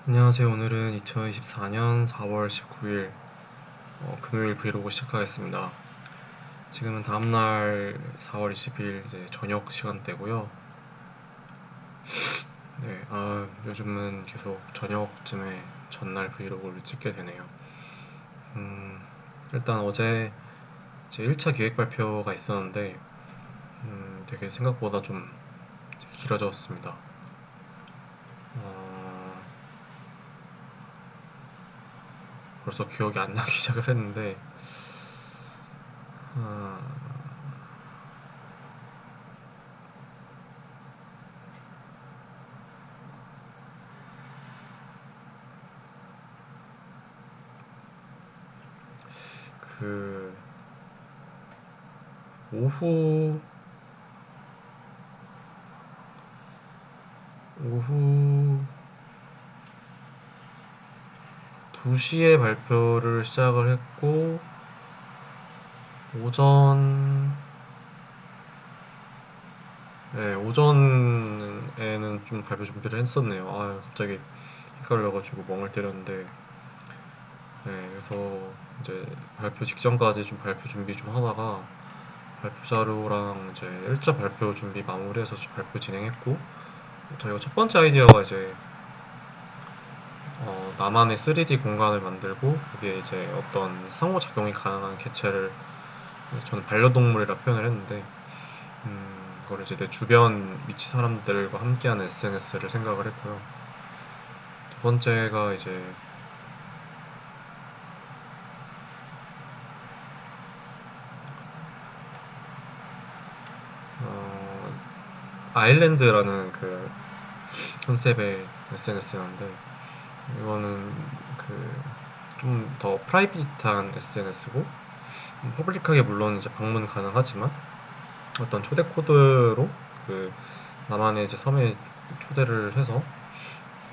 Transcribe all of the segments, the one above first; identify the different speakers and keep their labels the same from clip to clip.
Speaker 1: 안녕하세요. 오늘은 2024년 4월 19일 금요일 브이로그 시작하겠습니다. 지금은 다음날 4월 20일 이제 저녁 시간대고요. 네, 요즘은 계속 저녁쯤에 전날 브이로그를 찍게 되네요. 음, 일단 어제 제 1차 기획 발표가 있었는데 되게 생각보다 좀 길어졌습니다. 어, 벌써 기억이 안 나기 시작을 했는데 어, 그 오후 오후 2시에 발표를 시작을 했고 오전 오전에는 좀 발표 준비를 했었네요. 갑자기 헷갈려가지고 멍을 때렸는데 그래서 이제 발표 직전까지 좀 발표 준비 좀 하다가 발표 자료랑 이제 1차 발표 준비 마무리해서 발표 진행했고 저희가 첫 번째 아이디어가 이제 나만의 3D 공간을 만들고 거기에 이제 어떤 상호작용이 가능한 개체를 저는 반려동물이라 표현을 했는데 그걸 이제 내 주변 위치 사람들과 함께하는 SNS를 생각을 했고요. 두 번째가 이제 어, 아일랜드라는 그 컨셉의 SNS였는데 이거는 그 좀 더 프라이빗한 SNS고 퍼블릭하게 물론 이제 방문 가능하지만 어떤 초대 코드로 그 나만의 이제 섬에 초대를 해서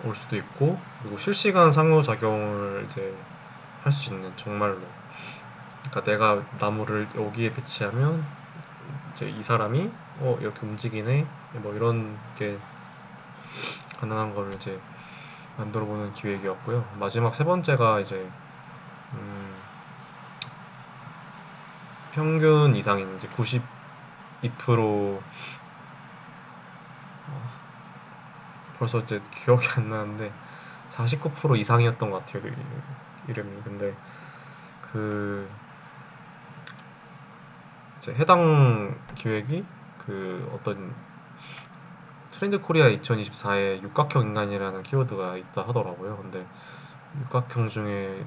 Speaker 1: 올 수도 있고 그리고 실시간 상호작용을 이제 할 수 있는 정말로 그러니까 내가 나무를 여기에 배치하면 이제 이 사람이 이렇게 움직이네 뭐 이런 게 가능한 거를 이제 만들어보는 기획이었고요. 마지막 세 번째가 이제 음, 평균 이상인 이제 92% 벌써 이제 기억이 안 나는데 49% 이상이었던 것 같아요. 그 이름이 근데 그 이제 해당 기획이 그 어떤 트렌드 코리아 2024에 육각형 인간이라는 키워드가 있다 하더라고요. 근데 육각형 중에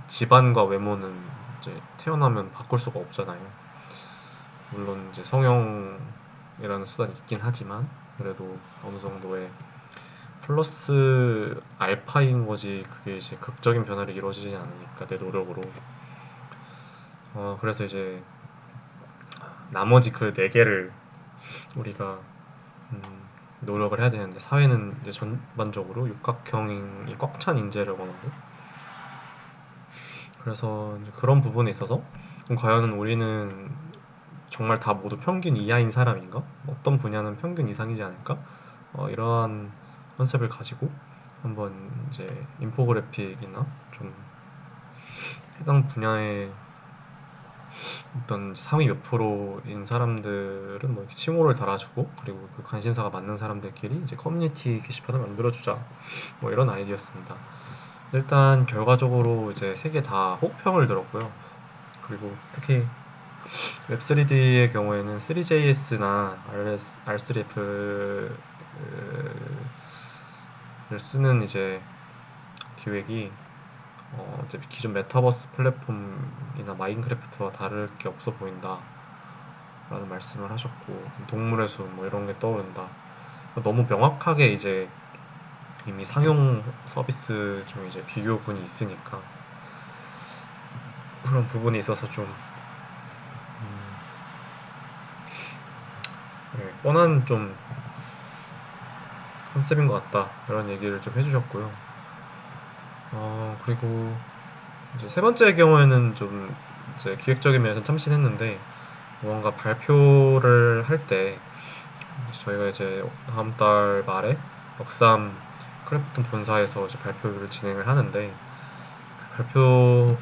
Speaker 1: 집안과 외모는 이제 태어나면 바꿀 수가 없잖아요. 물론 이제 성형이라는 수단이 있긴 하지만 그래도 어느 정도의 플러스 알파인 거지 그게 이제 극적인 변화를 이루어지지 않으니까 내 노력으로 그래서 이제 나머지 그 네 개를 우리가 음, 노력을 해야 되는데 사회는 이제 전반적으로 육각형이 꽉 찬 인재를 원하고 그래서 이제 그런 부분에 있어서 그럼 과연 우리는 정말 다 모두 평균 이하인 사람인가? 어떤 분야는 평균 이상이지 않을까? 이러한 컨셉을 가지고 한번 이제 인포그래픽이나 좀 해당 분야의 어떤 상위 몇 프로인 사람들은 뭐 이렇게 칭호를 달아주고 그리고 그 관심사가 맞는 사람들끼리 이제 커뮤니티 게시판을 만들어주자 뭐 이런 아이디어였습니다. 일단 결과적으로 이제 세 개 다 혹평을 들었고요. 그리고 특히 웹3D의 경우에는 3JS나 R3F를 쓰는 이제 기획이 이제 기존 메타버스 플랫폼이나 마인크래프트와 다를 게 없어 보인다 라는 말씀을 하셨고 동물의 숲 뭐 이런 게 떠오른다. 너무 명확하게 이제 이미 상용 서비스 중 이제 비교군이 있으니까 그런 부분에 있어서 좀 뻔한 좀 컨셉인 것 같다 이런 얘기를 좀 해주셨고요. 그리고 이제 세 번째 경우에는 좀 이제 기획적인 면에서 참신했는데 뭔가 발표를 할 때 저희가 이제 다음 달 말에 역삼 크래프톤 본사에서 이제 발표를 진행을 하는데 그 발표가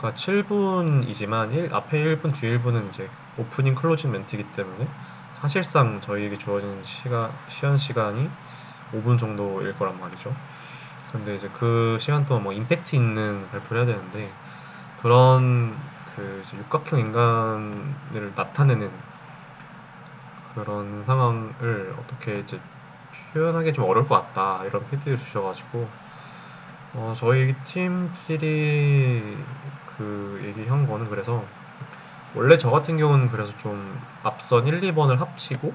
Speaker 1: 7분이지만 앞에 1분, 뒤에 1분은 이제 오프닝 클로징 멘트이기 때문에 사실상 저희에게 주어진 시연 시간이 5분 정도일 거란 말이죠. 근데 이제 그 시간 동안 뭐 임팩트 있는 발표를 해야 되는데 그런 그 이제 육각형 인간을 나타내는 그런 상황을 어떻게 이제 표현하기 좀 어려울 것 같다 이런 피드를 주셔가지고 저희 팀끼리 그 얘기한 거는 그래서 원래 저 같은 경우는 그래서 좀 앞선 1, 2번을 합치고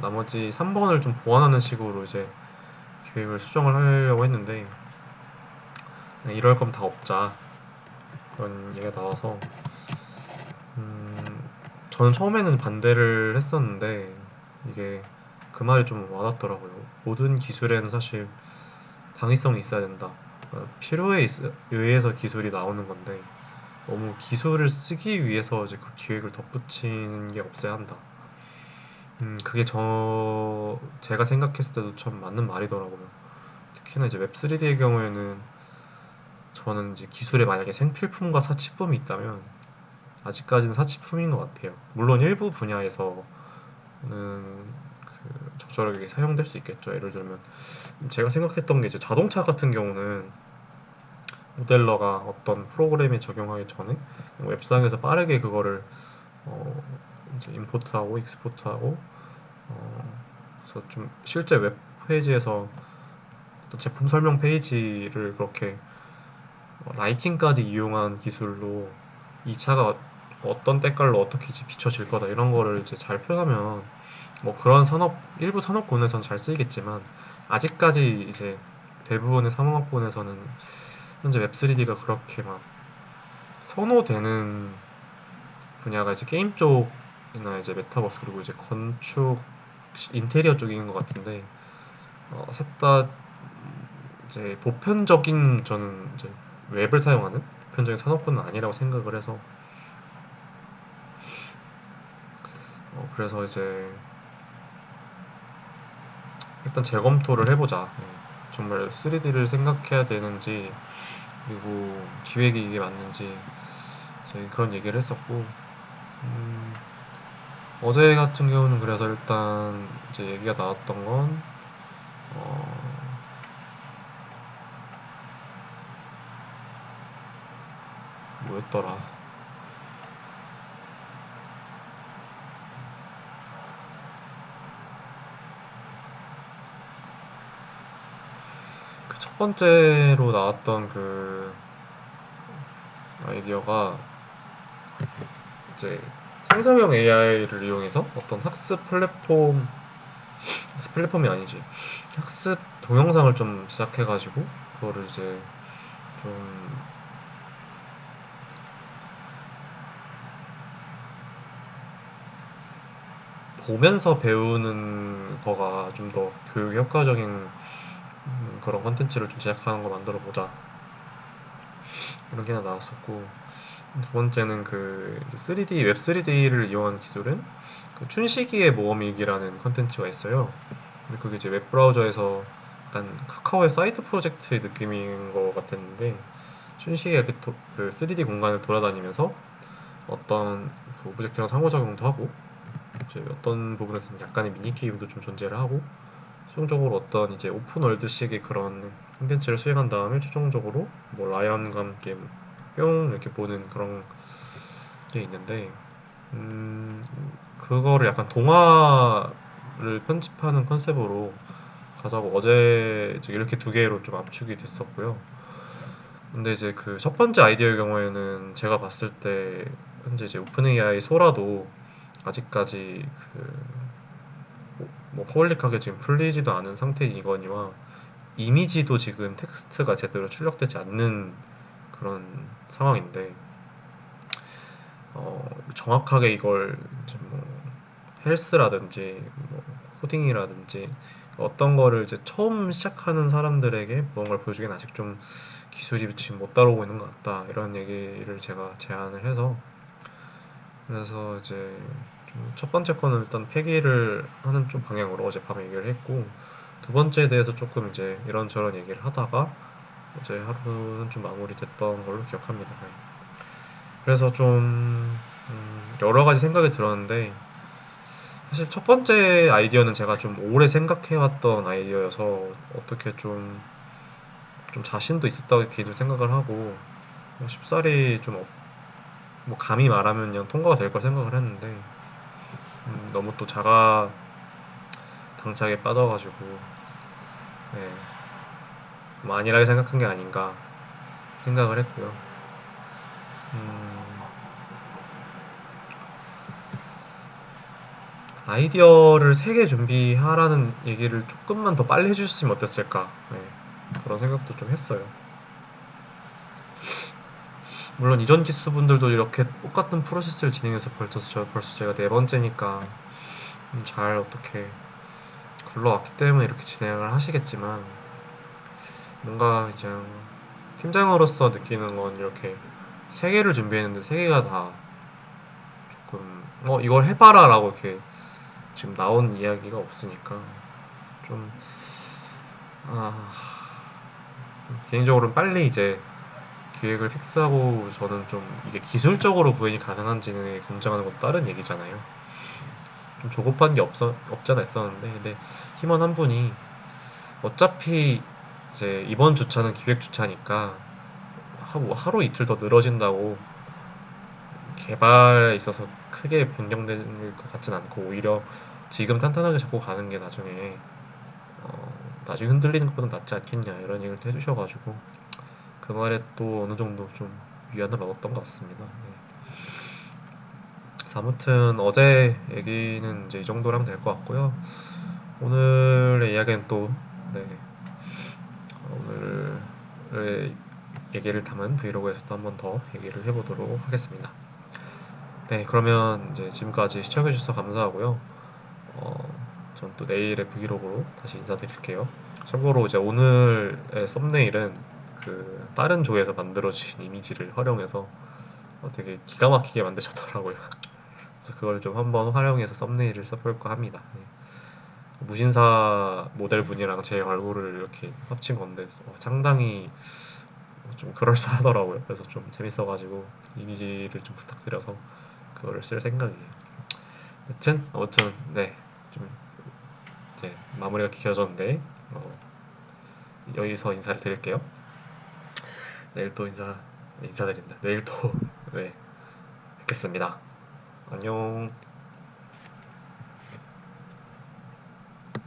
Speaker 1: 나머지 3번을 좀 보완하는 식으로 이제 계획을 수정을 하려고 했는데 이럴 거면 다 없자 그런 얘기가 나와서 음, 저는 처음에는 반대를 했었는데 이게 그 말이 좀 와닿더라고요. 모든 기술에는 사실 당위성이 있어야 된다. 필요에 의해서 기술이 나오는 건데 너무 기술을 쓰기 위해서 이제 그 기획을 덧붙이는 게 없어야 한다. 그게 제가 생각했을 때도 참 맞는 말이더라고요. 특히나 이제 웹 3D의 경우에는 저는 이제 기술에 만약에 생필품과 사치품이 있다면 아직까지는 사치품인 것 같아요. 물론 일부 분야에서는 적절하게 사용될 수 있겠죠. 예를 들면 제가 생각했던 게 이제 자동차 같은 경우는 모델러가 어떤 프로그램에 적용하기 전에 웹상에서 빠르게 그거를 어, 이제 임포트하고 익스포트하고 그래서 좀 실제 웹 페이지에서 어떤 제품 설명 페이지를 그렇게 라이팅까지 이용한 기술로 이 차가 어떤 때깔로 어떻게 이제 비춰질 거다 이런 거를 이제 잘 표현하면 뭐 그런 일부 산업군에서는 잘 쓰이겠지만 아직까지 이제 대부분의 산업군에서는 현재 웹 3D가 그렇게 막 선호되는 분야가 이제 게임 쪽이나 이제 메타버스 그리고 이제 건축 인테리어 쪽인 것 같은데 셋 다 이제 보편적인 저는 이제 웹을 사용하는 보편적인 산업군은 아니라고 생각을 해서 그래서 이제 일단 재검토를 해보자. 정말 3D를 생각해야 되는지 그리고 기획이 이게 맞는지 이제 그런 얘기를 했었고 음, 어제 같은 경우는 그래서 일단 이제 얘기가 나왔던 건 어, 뭐였더라. 그 첫 번째로 나왔던 그 아이디어가 이제 생성형 AI를 이용해서 어떤 학습 플랫폼이 아니지. 학습 동영상을 좀 제작해가지고 그거를 이제 좀 보면서 배우는 거가 좀 더 교육 효과적인 그런 컨텐츠를 좀 제작하는 거 만들어 보자 이런 게 하나 나왔었고 두 번째는 그 3D 웹 3D를 이용한 기술은 그 춘식이의 모험일기라는 컨텐츠가 있어요. 근데 그게 이제 웹 브라우저에서 약간 카카오의 사이드 프로젝트의 느낌인 것 같았는데 춘식이가 그 3D 공간을 돌아다니면서 어떤 그 오브젝트랑 상호작용도 하고 이제 어떤 부분에서는 약간의 미니 게임도 좀 존재를 하고 최종적으로 어떤 이제 오픈월드식의 그런 콘텐츠를 수행한 다음에 최종적으로 뭐 라이언과 함께 뿅 이렇게 보는 그런 게 있는데 음 그거를 약간 동화를 편집하는 컨셉으로 가자고 어제 이제 이렇게 두 개로 좀 압축이 됐었고요. 근데 이제 그 첫 번째 아이디어의 경우에는 제가 봤을 때 현재 이제 오픈 AI 소라도 아직까지 뭐 퍼블릭하게 지금 풀리지도 않은 상태이거니와 이미지도 지금 텍스트가 제대로 출력되지 않는 그런 상황인데 정확하게 이걸 이제 뭐 헬스라든지 뭐 코딩이라든지 어떤 거를 이제 처음 시작하는 사람들에게 뭔가를 보여주기엔 아직 좀 기술이 지금 못 따라오고 있는 것 같다 이런 얘기를 제가 제안을 해서 그래서 이제 첫 번째 거는 일단 폐기를 하는 좀 방향으로 어젯밤에 얘기를 했고, 두 번째에 대해서 조금 이제 이런저런 얘기를 하다가 어제 하루는 좀 마무리됐던 걸로 기억합니다. 네. 그래서 좀 여러 가지 생각이 들었는데, 사실 첫 번째 아이디어는 제가 좀 오래 생각해왔던 아이디어여서 어떻게 좀 자신도 있었다고 개인적으로 생각을 하고, 쉽사리 좀 뭐 감히 말하면 그냥 통과가 될 걸 생각을 했는데, 너무 또 자가 당착에 빠져가지고, 네, 좀 안일하게 생각한 게 아닌가 생각을 했고요. 음, 아이디어를 3개 준비하라는 얘기를 조금만 더 빨리 해주셨으면 어땠을까. 네, 그런 생각도 좀 했어요. 물론 이전 기수분들도 이렇게 똑같은 프로세스를 진행해서 벌써 제가 4번째니까 잘 어떻게 굴러왔기 때문에 이렇게 진행을 하시겠지만, 뭔가 이제 팀장으로서 느끼는 건 이렇게 3개를 준비했는데 3개가 다 조금 이걸 해봐라 라고 이렇게 지금 나온 이야기가 없으니까 좀 아, 개인적으로는 빨리 이제 기획을 픽스하고, 저는 좀 이게 기술적으로 구현이 가능한지는 검증하는 것도 다른 얘기잖아요. 좀 조급한 게 없잖아 있었는데, 근데 팀원 한 분이 어차피 이제 이번 주차는 기획 주차니까 하루 이틀 더 늘어진다고 개발에 있어서 크게 변경될 것 같진 않고, 오히려 지금 탄탄하게 잡고 가는 게 나중에 흔들리는 것보다 낫지 않겠냐 이런 얘기를 또 해주셔가지고, 그 말에 또 어느 정도 좀 위안을 얻었던 것 같습니다. 네. 그래서 아무튼 어제 얘기는 이제 이 정도로 하면 될 것 같고요. 오늘의 이야기는 또, 네, 오늘의 얘기를 담은 브이로그에서 또 한 번 더 얘기를 해보도록 하겠습니다. 네, 그러면 이제 지금까지 시청해주셔서 감사하고요. 전 또 내일의 브이로그로 다시 인사드릴게요. 참고로 이제 오늘의 썸네일은 그 다른 조에서 만들어진 이미지를 활용해서 되게 기가 막히게 만드셨더라고요. 그래서 그걸 좀 한번 활용해서 썸네일을 써볼까 합니다. 네. 무신사 모델 분이랑 제 얼굴을 이렇게 합친 건데 상당히 좀 그럴싸하더라고요. 그래서 좀 재밌어가지고 이미지를 좀 부탁드려서 그거를 쓸 생각이에요. 아무튼 네, 좀 이제 마무리가 길어졌는데 여기서 인사를 드릴게요. 내일 또 인사드립니다. 내일 또 네, 뵙겠습니다. 안녕.